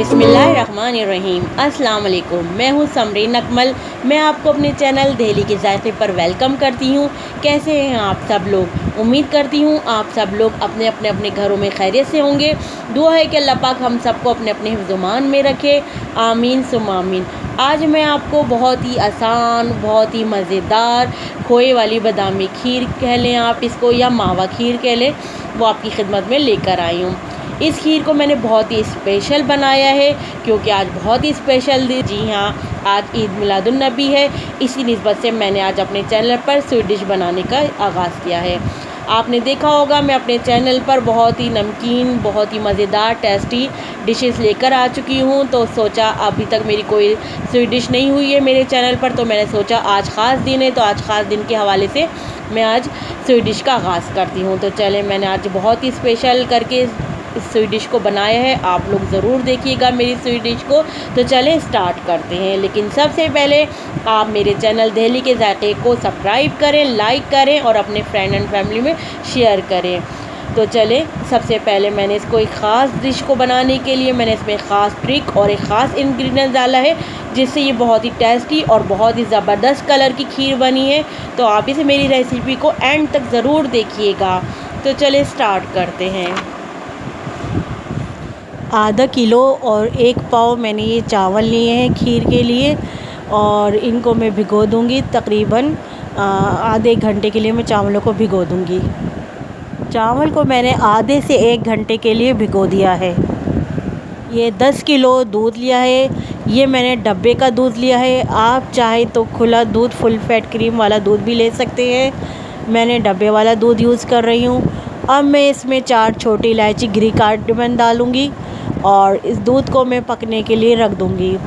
बिस्मिल्लाहिर्रहमानिर्रहीम। अस्सलाम वालेकुम। मैं हूँ समरीन अकमल। मैं आपको अपने चैनल दिल्ली के जायके पर वेलकम करती हूँ। कैसे हैं आप सब लोग? उम्मीद करती हूँ आप सब लोग अपने अपने घरों में खैरियत से होंगे। दुआ है कि अल्लाह पाक हम सबको अपने अपने हिफ्ज़-ओ-मान में रखे। आमीन सुम्मा आमीन। आज मैं आपको बहुत ही आसान, बहुत ही मज़ेदार खोए वाली बादामी खीर कह लें आप इसको, या मावा खीर कह लें, वो आपकी खिदमत में लेकर आई हूँ। इस खीर को मैंने बहुत ही स्पेशल बनाया है क्योंकि आज बहुत ही स्पेशल दिन, जी हाँ, आज ईद मिलादुन्नबी है। इसी निस्बत से मैंने आज अपने चैनल पर स्वीट डिश बनाने का आगाज़ किया है। आपने देखा होगा मैं अपने चैनल पर बहुत ही नमकीन, बहुत ही मज़ेदार टेस्टी डिशेस लेकर आ चुकी हूँ। तो सोचा अभी तक मेरी कोई स्वीट डिश नहीं हुई है मेरे चैनल पर, तो मैंने सोचा आज ख़ास दिन है, तो आज ख़ास दिन के हवाले से मैं आज स्वीट डिश का आगाज़ करती हूँ। तो चले, मैंने आज बहुत ही स्पेशल करके इस स्वीट डिश को बनाया है। आप लोग ज़रूर देखिएगा मेरी स्वीट डिश को। तो चलें स्टार्ट करते हैं। लेकिन सबसे पहले आप मेरे चैनल दिल्ली के जायके को सब्सक्राइब करें, लाइक करें और अपने फ्रेंड एंड फैमिली में शेयर करें। तो चलें, सबसे पहले मैंने इसको एक ख़ास डिश को बनाने के लिए मैंने इसमें ख़ास ट्रिक और एक ख़ास इंग्रेडिएंट डाला है, जिससे ये बहुत ही टेस्टी और बहुत ही ज़बरदस्त कलर की खीर बनी है। तो आप इसे मेरी रेसिपी को एंड तक ज़रूर देखिएगा। तो चलें स्टार्ट करते हैं। आधा किलो और 1 पाव मैंने ये चावल लिए हैं खीर के लिए, और इनको मैं भिगो दूंगी। तकरीबन आधे घंटे के लिए मैं चावलों को भिगो दूंगी। चावल को मैंने आधे से 1 घंटे के लिए भिगो दिया है। ये 10 किलो दूध लिया है। ये मैंने डब्बे का दूध लिया है। आप चाहे तो खुला दूध, फुल फैट क्रीम वाला दूध भी ले सकते हैं। मैंने डब्बे वाला दूध यूज़ कर रही हूँ। अब मैं इसमें 4 छोटी इलायची, ग्री कार्डमम डालूँगी और इस दूध को मैं पकने के लिए रख दूँगी।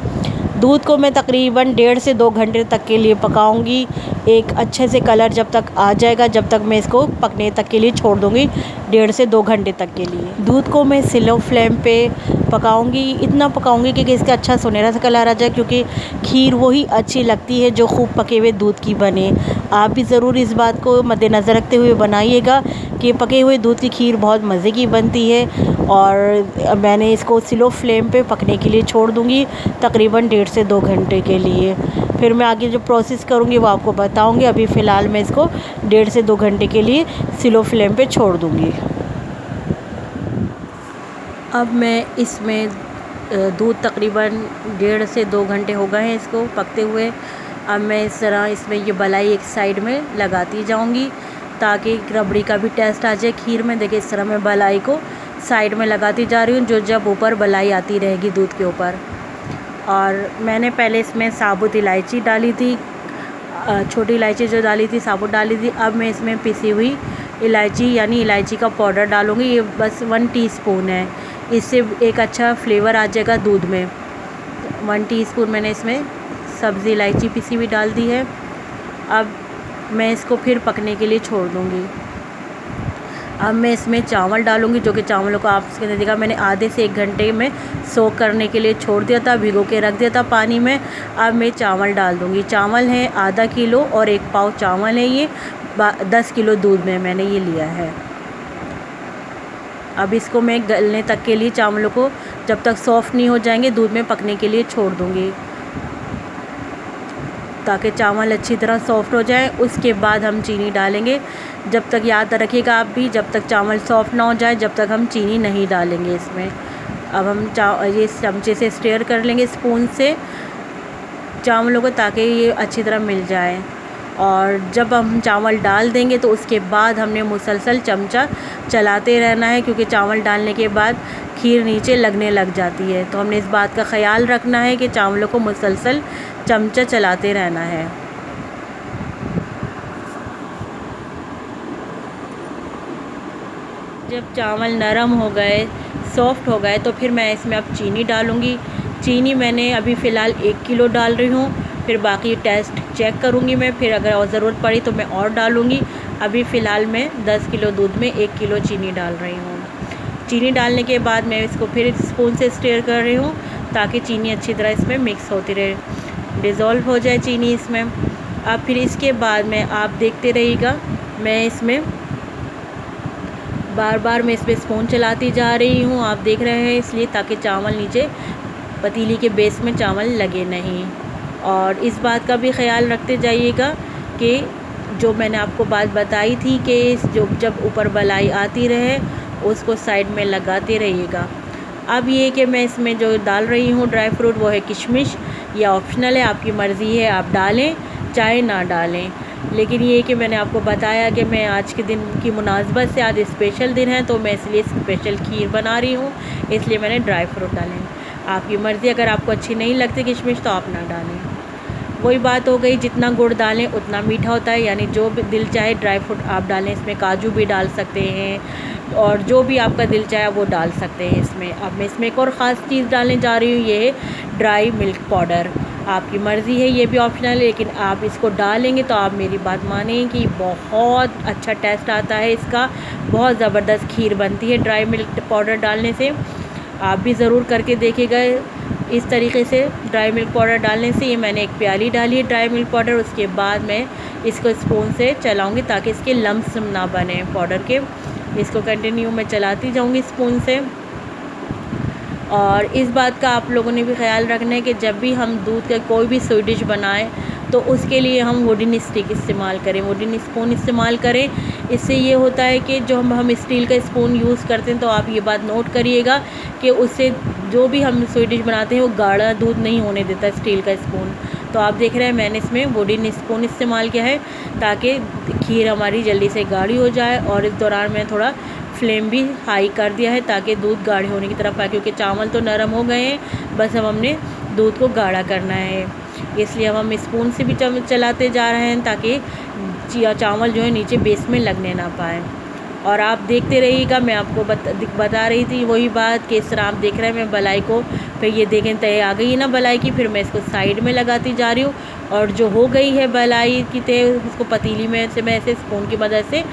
दूध को मैं तकरीबन 1.5 से 2 घंटे तक के लिए पकाऊंगी। एक अच्छे से कलर जब तक आ जाएगा, जब तक मैं इसको पकने तक के लिए छोड़ दूँगी, 1.5 से 2 घंटे तक के लिए। दूध को मैं स्लो फ्लेम पे पकाऊंगी। इतना पकाऊंगी कि इसका अच्छा सुनहरा सा कलर आ जाए, क्योंकि खीर वही अच्छी लगती है जो खूब पके हुए दूध की बने। आप भी ज़रूर इस बात को मद्देनज़र रखते हुए बनाइएगा कि पके हुए दूध की खीर बहुत मज़े की बनती है। और मैंने इसको स्लो फ्लेम पे पकने के लिए छोड़ दूँगी तकरीबन 1.5 से 2 घंटे के लिए। फिर मैं आगे जो प्रोसेस करूँगी वो आपको बताऊँगी। अभी फ़िलहाल मैं इसको 1.5 से 2 घंटे के लिए स्लो फ्लेम पे छोड़ दूँगी। अब मैं इसमें दूध तकरीबन 1.5 से 2 घंटे हो गए हैं इसको पकते हुए। अब मैं इस तरह इसमें ये बलाई एक साइड में लगाती जाऊँगी ताकि रबड़ी का भी टेस्ट आ जाए खीर में। देखिए इस तरह मैं बलाई को साइड में लगाती जा रही हूँ, जो जब ऊपर बलाई आती रहेगी दूध के ऊपर। और मैंने पहले इसमें साबुत इलायची डाली थी, छोटी इलायची जो डाली थी साबुत डाली थी। अब मैं इसमें पिसी हुई इलायची यानी इलायची का पाउडर डालूँगी। ये बस 1 टीस्पून है, इससे एक अच्छा फ्लेवर आ जाएगा दूध में। 1 टीस्पून मैंने इसमें सब्ज़ी इलायची पिसी हुई डाल दी है। अब मैं इसको फिर पकने के लिए छोड़ दूँगी। अब मैं इसमें चावल डालूँगी, जो कि चावलों को आप इसके अंदर देखा मैंने आधे से 1 घंटे में सोक करने के लिए छोड़ दिया था, भिगो के रख दिया था पानी में। अब मैं चावल डाल दूँगी। चावल है आधा किलो और 1 पाव चावल है। ये 10 किलो दूध में मैंने ये लिया है। अब इसको मैं गलने तक के लिए चावलों को जब तक सॉफ़्ट नहीं हो जाएंगे दूध में पकने के लिए छोड़ दूँगी, ताकि चावल अच्छी तरह सॉफ़्ट हो जाए। उसके बाद हम चीनी डालेंगे। जब तक याद रखिएगा आप भी, जब तक चावल सॉफ़्ट ना हो जाए जब तक हम चीनी नहीं डालेंगे इसमें। अब हम ये चमचे से स्टेयर कर लेंगे स्पून से चावलों को, ताकि ये अच्छी तरह मिल जाए। और जब हम चावल डाल देंगे तो उसके बाद हमने मुसलसल चमचा चलाते रहना है, क्योंकि चावल डालने के बाद खीर नीचे लगने लग जाती है। तो हमने इस बात का ख़याल रखना है कि चावलों को मुसलसल चमचा चलाते रहना है। जब चावल नरम हो गए, सॉफ़्ट हो गए, तो फिर मैं इसमें अब चीनी डालूँगी। चीनी मैंने अभी फ़िलहाल 1 किलो डाल रही हूँ, फिर बाकी टेस्ट चेक करूँगी मैं, फिर अगर और ज़रूरत पड़ी तो मैं और डालूँगी। अभी फ़िलहाल मैं 10 किलो दूध में 1 किलो चीनी डाल रही हूँ। चीनी डालने के बाद मैं इसको फिर स्पून से स्टेयर कर रही हूँ, ताकि चीनी अच्छी तरह इसमें मिक्स होती रहे, डिज़ोल्व हो जाए चीनी इसमें। अब फिर इसके बाद में आप देखते रहिएगा, मैं इसमें बार बार मैं इसमें स्पून चलाती जा रही हूँ, आप देख रहे हैं, इसलिए ताकि चावल नीचे पतीली के बेस में चावल लगे नहीं। और इस बात का भी ख्याल रखते जाइएगा कि जो मैंने आपको बात बताई थी कि जो जब ऊपर बलाई आती रहे उसको साइड में लगाते रहिएगा। अब ये कि मैं इसमें जो डाल रही हूँ ड्राई फ्रूट वो है किशमिश। ये ऑप्शनल है, आपकी मर्ज़ी है, आप डालें चाहे ना डालें। लेकिन ये कि मैंने आपको बताया कि मैं आज के दिन की मुनासबत से आज स्पेशल दिन है तो मैं इसलिए स्पेशल खीर बना रही हूँ, इसलिए मैंने ड्राई फ्रूट डाले। आपकी मर्ज़ी, अगर आपको अच्छी नहीं लगती किशमिश तो आप ना डालें। वही बात हो गई, जितना गुड़ डालें उतना मीठा होता है, यानी जो भी दिल चाहे ड्राई फ्रूट आप डालें। इसमें काजू भी डाल सकते हैं और जो भी आपका दिल चाहे वो डाल सकते हैं इसमें। अब मैं इसमें एक और ख़ास चीज़ डालने जा रही हूँ, ये है ड्राई मिल्क पाउडर। आपकी मर्ज़ी है, ये भी ऑप्शनल है, लेकिन आप इसको डालेंगे तो आप मेरी बात मानें कि बहुत अच्छा टेस्ट आता है इसका, बहुत ज़बरदस्त खीर बनती है ड्राई मिल्क पाउडर डालने से। आप भी ज़रूर करके देखिएगा इस तरीके से ड्राई मिल्क पाउडर डालने से। ये मैंने एक प्याली डाली है ड्राई मिल्क पाउडर, उसके बाद मैं इसको स्पून से चलाऊंगी ताकि इसके लम्स ना बने पाउडर के। इसको कंटिन्यू मैं चलाती जाऊंगी स्पून से। और इस बात का आप लोगों ने भी ख्याल रखना है कि जब भी हम दूध का कोई भी स्वीट डिश बनाएं तो उसके लिए हम वुडन स्टिक इस्तेमाल करें, वुडन स्पून इस्तेमाल करें। इससे ये होता है कि जो हम स्टील का स्पून यूज़ करते हैं तो आप ये बात नोट करिएगा कि उससे जो भी हम स्वीट डिश बनाते हैं वो गाढ़ा दूध नहीं होने देता स्टील का स्पून। तो आप देख रहे हैं मैंने इसमें वुडन स्पून इस्तेमाल किया है ताकि खीर हमारी जल्दी से गाढ़ी हो जाए। और इस दौरान मैं थोड़ा फ्लेम भी हाई कर दिया है ताकि दूध गाढ़े होने की तरफ आए, क्योंकि चावल तो नरम हो गए हैं, बस अब हमने दूध को गाढ़ा करना है। इसलिए अब हम स्पून से भी चलाते जा रहे हैं ताकि चावल जो है नीचे बेस में लगने ना पाए। और आप देखते रहिएगा, मैं आपको बता रही थी वही बात कि इस तरह आप देख रहे हैं मैं बलाई को, फिर ये देखें तय आ गई ना बलाई की, फिर मैं इसको साइड में लगाती जा रही हूँ। और जो हो गई है बलाई की तय उसको पतीली में से मैं ऐसे स्पून की मदद से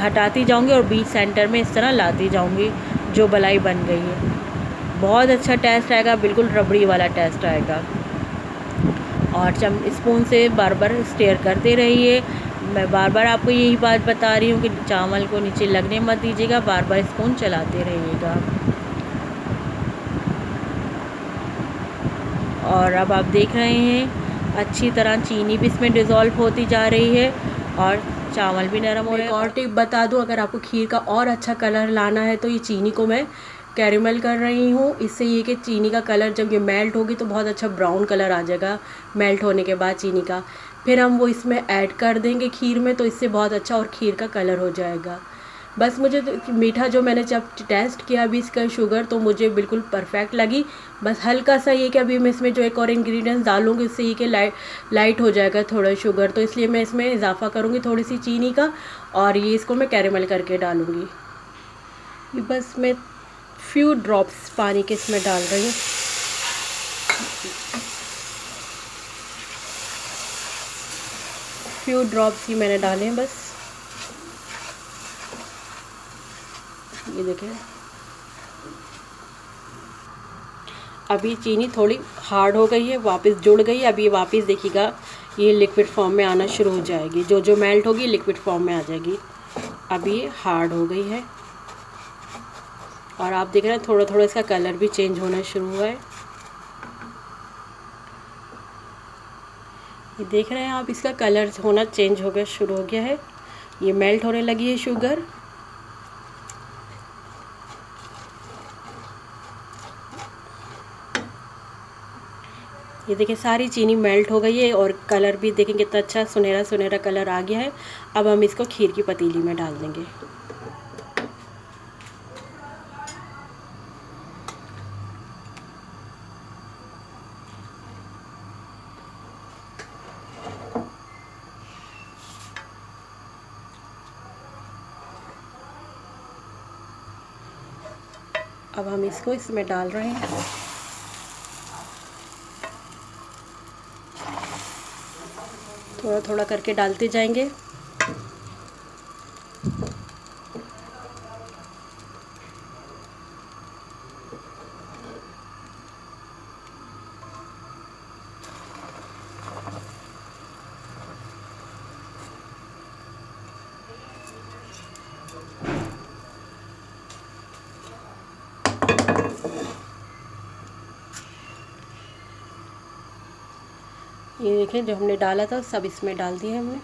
हटाती जाऊँगी और बीच सेंटर में इस तरह लाती जाऊँगी जो बलाई बन गई है। बहुत अच्छा टेस्ट आएगा, बिल्कुल रबड़ी वाला टेस्ट आएगा। और स्पून से बार बार स्टेयर करते रहिए। मैं बार बार आपको यही बात बता रही हूँ कि चावल को नीचे लगने मत दीजिएगा, बार बार स्पून चलाते रहिएगा। और अब आप देख रहे हैं अच्छी तरह चीनी भी इसमें डिज़ोल्व होती जा रही है और चावल भी नरम हो रहे हैं। और टिप बता दूँ, अगर आपको खीर का और अच्छा कलर लाना है तो ये चीनी को मैं कैरेमल कर रही हूँ। इससे ये कि चीनी का कलर जब ये मेल्ट होगी तो बहुत अच्छा ब्राउन कलर आ जाएगा मेल्ट होने के बाद चीनी का। फिर हम वो इसमें ऐड कर देंगे खीर में, तो इससे बहुत अच्छा और खीर का कलर हो जाएगा। बस मुझे तो मीठा जो मैंने जब टेस्ट किया अभी इसका शुगर तो मुझे बिल्कुल परफेक्ट लगी। बस हल्का सा ये कि अभी मैं इसमें जो एक और इंग्रेडिएंट्स डालूँगी इससे ये कि लाइट हो जाएगा थोड़ा शुगर, तो इसलिए मैं इसमें इजाफ़ा करूँगी थोड़ी सी चीनी का। और ये इसको मैं कैरेमल करके डालूँगी। ये बस मैं फ्यू ड्रॉप्स पानी के इसमें डाल रही हूँ। फ्यू ड्रॉप्स ही मैंने डाले हैं बस। ये देखें, अभी चीनी थोड़ी हार्ड हो गई है, वापस जुड़ गई है। अभी ये वापस देखिएगा ये लिक्विड फॉर्म में आना शुरू हो जाएगी, जो जो मेल्ट होगी लिक्विड फॉर्म में आ जाएगी। अभी ये हार्ड हो गई है और आप देख रहे हैं थोड़ा थोड़ा इसका कलर भी चेंज होना शुरू हुआ है। ये देख रहे हैं आप, इसका कलर होना चेंज हो गया, शुरू हो गया है, ये मेल्ट होने लगी है शुगर। ये देखिए सारी चीनी मेल्ट हो गई है और कलर भी देखें कितना अच्छा सुनहरा सुनहरा कलर आ गया है। अब हम इसको खीर की पतीली में डाल देंगे। अब हम इसको इसमें डाल रहे हैं। थोड़ा थोड़ा करके डालते जाएंगे। ये देखें जो हमने डाला था सब इसमें डाल दिया हमने।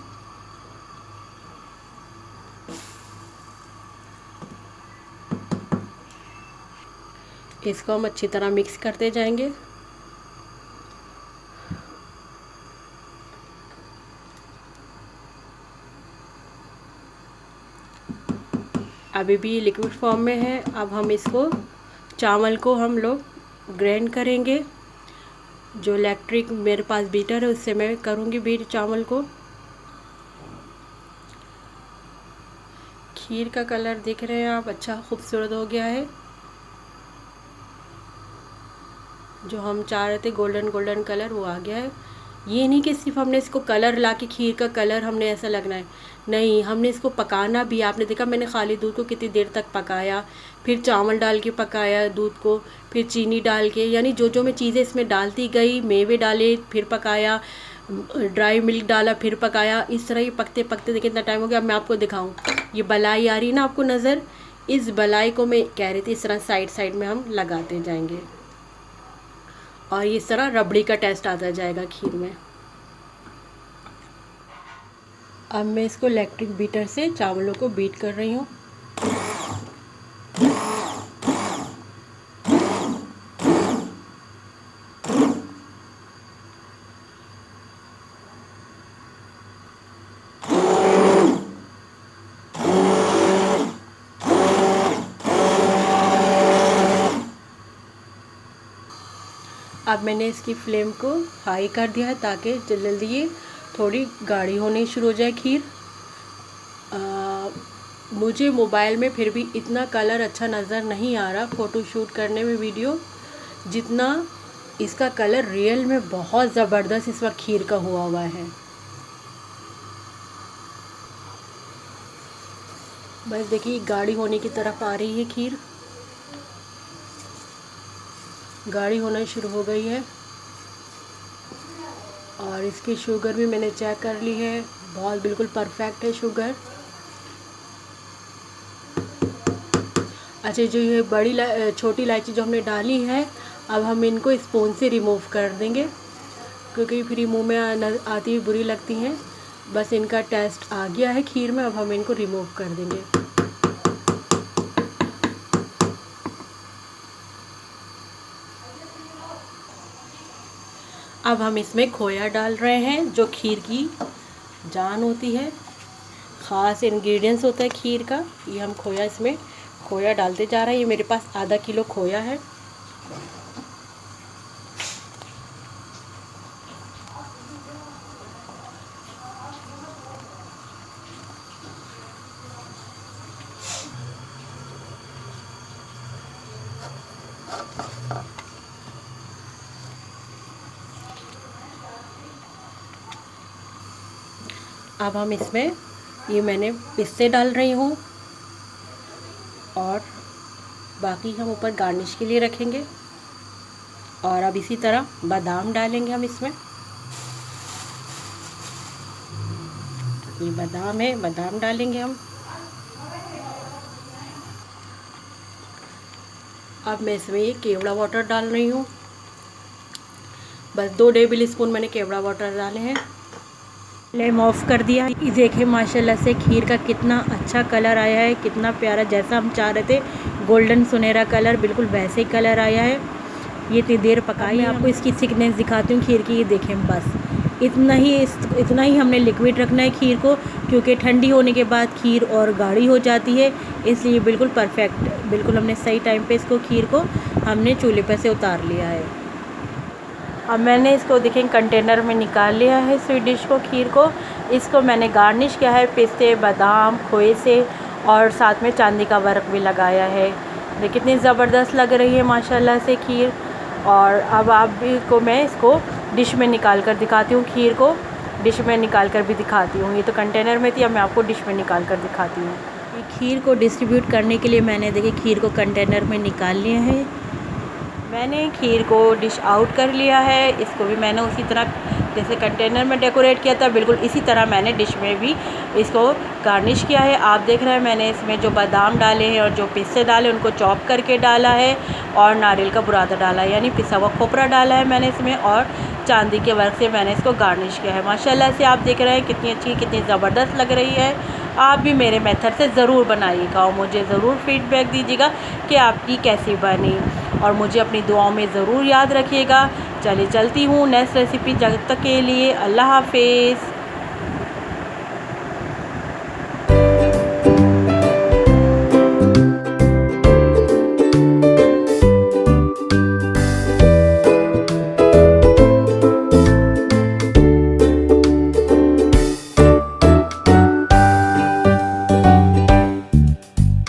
इसको हम अच्छी तरह मिक्स करते जाएंगे। अभी भी लिक्विड फॉर्म में है। अब हम इसको चावल को हम लोग ग्राइंड करेंगे। जो इलेक्ट्रिक मेरे पास बीटर है उससे मैं करूँगी बीट चावल को। खीर का कलर देख रहे हैं आप, अच्छा खूबसूरत हो गया है। जो हम चाह रहे थे गोल्डन गोल्डन कलर वो आ गया है। ये नहीं कि सिर्फ हमने इसको कलर ला के खीर का कलर हमने ऐसा लगना है, नहीं, हमने इसको पकाना भी। आपने देखा मैंने खाली दूध को कितनी देर तक पकाया, फिर चावल डाल के पकाया दूध को, फिर चीनी डाल के, यानी जो जो मैं चीज़ें इसमें डालती गई, मेवे डाले फिर पकाया, ड्राई मिल्क डाला फिर पकाया, इस तरह ही पकते पकते देखिए इतना टाइम हो गया। अब मैं आपको दिखाऊं, ये बलाई आ रही है ना आपको नज़र, इस बलाई को मैं कह रही थी इस तरह साइड साइड में हम लगाते जाएंगे और इस तरह रबड़ी का टेस्ट आता जाएगा खीर में। अब मैं इसको इलेक्ट्रिक बीटर से चावलों को बीट कर रही हूँ। अब मैंने इसकी फ्लेम को हाई कर दिया है ताकि जल्दी ये थोड़ी गाढ़ी होनी शुरू हो जाए खीर। मुझे मोबाइल में फिर भी इतना कलर अच्छा नज़र नहीं आ रहा फ़ोटो शूट करने में वीडियो, जितना इसका कलर रियल में बहुत ज़बरदस्त इस वक्त खीर का हुआ है। बस देखिए गाढ़ी होने की तरफ आ रही है खीर, गाढ़ी होना शुरू हो गई है। और इसकी शुगर भी मैंने चेक कर ली है, बहुत बिल्कुल परफेक्ट है शुगर। अच्छा, जो ये छोटी इलायची जो हमने डाली है, अब हम इनको स्पून से रिमूव कर देंगे क्योंकि फिर मुंह में आती हुई बुरी लगती हैं। बस इनका टेस्ट आ गया है खीर में, अब हम इनको रिमूव कर देंगे। अब हम इसमें खोया डाल रहे हैं जो खीर की जान होती है, ख़ास इंग्रेडिएंट्स होता है खीर का। ये हम खोया डालते जा रहे हैं। ये मेरे पास आधा किलो खोया है। अब हम इसमें ये मैंने पिस्ते डाल रही हूँ और बाकी हम ऊपर गार्निश के लिए रखेंगे। और अब इसी तरह बादाम डालेंगे हम इसमें। ये बादाम है, बादाम डालेंगे हम। अब मैं इसमें ये केवड़ा वाटर डाल रही हूँ। बस 2 टेबल स्पून मैंने केवड़ा वाटर डाले हैं। फ्लेम ऑफ कर दिया। ये देखिए माशाल्लाह से खीर का कितना अच्छा कलर आया है, कितना प्यारा, जैसा हम चाह रहे थे गोल्डन सुनहरा कलर, बिल्कुल वैसे ही कलर आया है। ये इतनी देर पकाई है। आपको इसकी थिकनेस दिखाती हूँ खीर की। ये देखें, बस इतना ही हमने लिक्विड रखना है खीर को, क्योंकि ठंडी होने के बाद खीर और गाढ़ी हो जाती है, इसलिए बिल्कुल परफेक्ट, बिल्कुल हमने सही टाइम पे इसको खीर को हमने चूल्हे पर से उतार लिया है। अब मैंने इसको देखें कंटेनर में निकाल लिया है स्वीट डिश को, खीर को। इसको मैंने गार्निश किया है पिस्ते, बादाम, खोए से, और साथ में चांदी का वर्क भी लगाया है। देखिए कितनी ज़बरदस्त लग रही है माशाल्लाह से खीर। और अब आप भी को मैं इसको डिश में निकाल कर दिखाती हूँ, खीर को डिश में निकाल कर भी दिखाती हूँ। ये तो कंटेनर में थी, अब मैं आपको डिश में निकाल कर दिखाती हूँ। ये खीर को डिस्ट्रीब्यूट करने के लिए मैंने देखिए खीर को कंटेनर में निकाल लिया है। मैंने खीर को डिश आउट कर लिया है। इसको भी मैंने उसी तरह जैसे कंटेनर में डेकोरेट किया था बिल्कुल इसी तरह मैंने डिश में भी इसको गार्निश किया है। आप देख रहे हैं मैंने इसमें जो बादाम डाले हैं और जो पिस्ते डाले उनको चॉप करके डाला है और नारियल का बुरादा डाला है, यानी पिसा हुआ खोपरा डाला है मैंने इसमें, और चांदी के वर्क से मैंने इसको गार्निश किया है। माशाल्लाह से आप देख रहे हैं कितनी अच्छी कितनी ज़बरदस्त लग रही है। आप भी मेरे मेथड से ज़रूर बनाइएगा और मुझे ज़रूर फीडबैक दीजिएगा कि आपकी कैसी बनी, और मुझे अपनी दुआओं में ज़रूर याद रखिएगा। चलिए चलती हूँ नेक्स्ट रेसिपी, जब तक के लिए अल्लाह हाफिज़।